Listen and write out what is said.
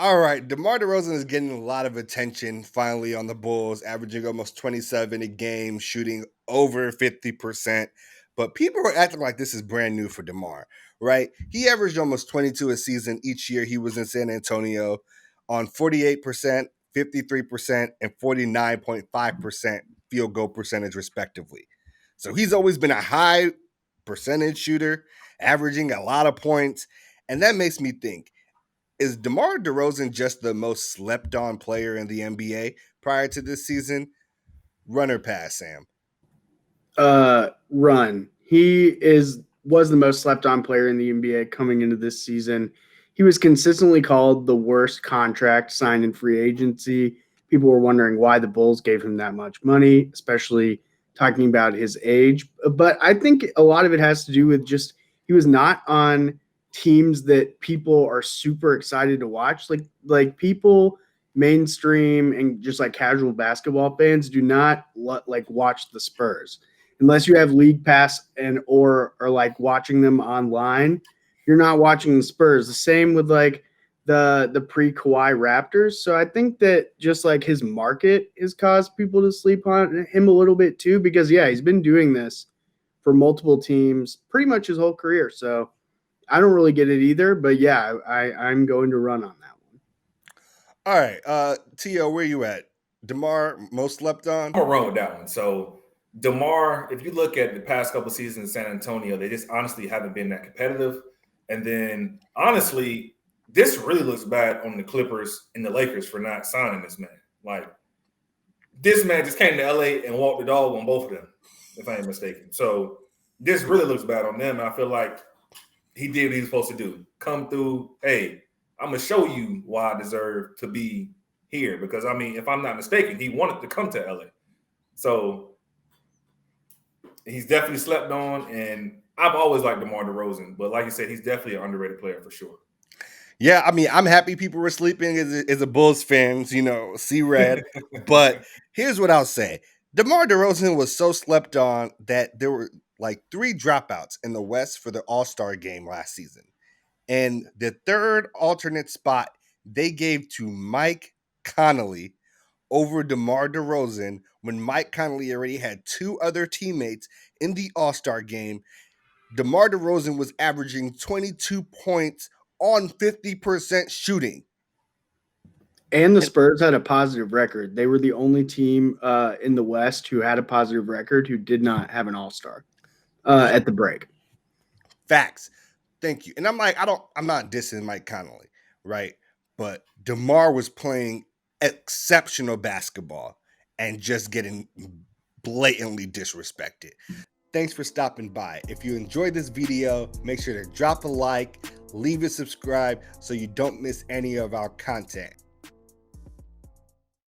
All right, DeMar DeRozan is getting a lot of attention finally on the Bulls, averaging almost 27 a game, shooting over 50%. But people are acting like this is brand new for DeMar, right? He averaged almost 22 a season each year he was in San Antonio on 48%, 53%, and 49.5% field goal percentage, respectively. So he's always been a high percentage shooter, averaging a lot of points. And that makes me think, is DeMar DeRozan just the most slept on player in the NBA prior to this season? Run or pass, Sam? Run. He was the most slept on player in the NBA coming into this season. He was consistently called the worst contract signed in free agency. People were wondering why the Bulls gave him that much money, especially talking about his age. But I think a lot of it has to do with just he was not on teams that people are super excited to watch. Like people mainstream and just like casual basketball fans do not like watch the Spurs unless you have league pass and or are like watching them online. You're not watching the Spurs. The same with like the pre Kawhi Raptors. So I think that just like his market has caused people to sleep on him a little bit too, because yeah, he's been doing this for multiple teams pretty much his whole career. So I don't really get it either, but yeah, I'm going to run on that one. All right, T.O., where you at? DeMar, most slept on? I'm gonna run with that one. So DeMar, if you look at the past couple seasons in San Antonio, they just honestly haven't been that competitive. And then honestly, this really looks bad on the Clippers and the Lakers for not signing this man. Like this man just came to LA and walked the dog on both of them, if I ain't mistaken. So this really looks bad on them. And I feel like he did what he was supposed to do. Come through, hey, I'm gonna show you why I deserve to be here. Because I mean, if I'm not mistaken, he wanted to come to LA. So he's definitely slept on, and I've always liked DeMar DeRozan, but like you said, he's definitely an underrated player for sure. Yeah, I mean, I'm happy people were sleeping as a Bulls fans, see red. But here's what I'll say. DeMar DeRozan was so slept on that there were like 3 dropouts in the West for the All-Star game last season. And the third alternate spot they gave to Mike Conley over DeMar DeRozan when Mike Conley already had 2 other teammates in the All-Star game. DeMar DeRozan was averaging 22 points on 50% shooting. And the Spurs had a positive record. They were the only team in the West who had a positive record who did not have an All-Star at the break. Facts. Thank you. And I'm not dissing Mike Conley, right? But DeMar was playing exceptional basketball and just getting blatantly disrespected. Thanks for stopping by. If you enjoyed this video, make sure to drop a like, leave a subscribe so you don't miss any of our content.